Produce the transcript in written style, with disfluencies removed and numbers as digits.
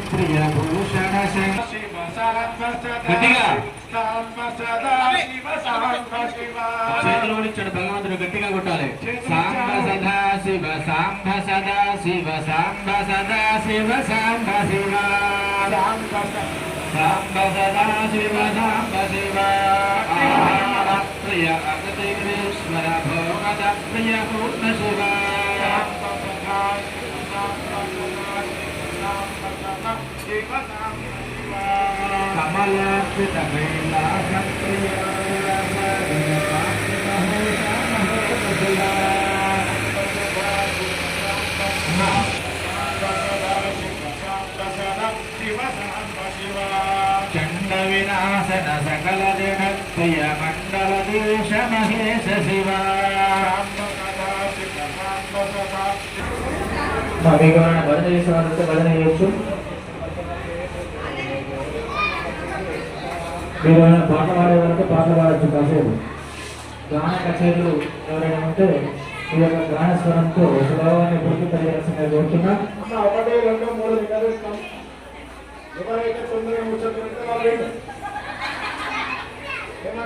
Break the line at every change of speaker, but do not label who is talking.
ప్రియభూషణ గట్టిగా చేతులు ఇచ్చాడు భగవంతుడు గట్టిగా కొట్టాలి. సాంబ సదా శివ సాంబ సదా శివ సాంబ సదా శివ సాంబ శివ సాంబ సదా శివ సాంబ శివ ప్రియ అగతీశ్వర భోగద ప్రియ పూర్ణ శివ కమలాక్షిత కైలాసం ప్రియ చండ వినాశన సకల జగత్ప్రియ మండల దేశ మహేశ శివ. మీకు భజన చేసే వాళ్ళతో భజన చేయొచ్చు. మీరు పాట పాడే వాళ్ళతో పాటలు పాడచ్చు. కాసేపు గాన కచేరీలు ఎవరైనా ఉంటే ఈ యొక్క గాన స్వరంతో స్వభావాన్ని పూర్తి పరిచయాల్సిందిగా కోరుతున్నా. 1 2 3 ఎవరైతే తొందరగా ముచ్చట్లు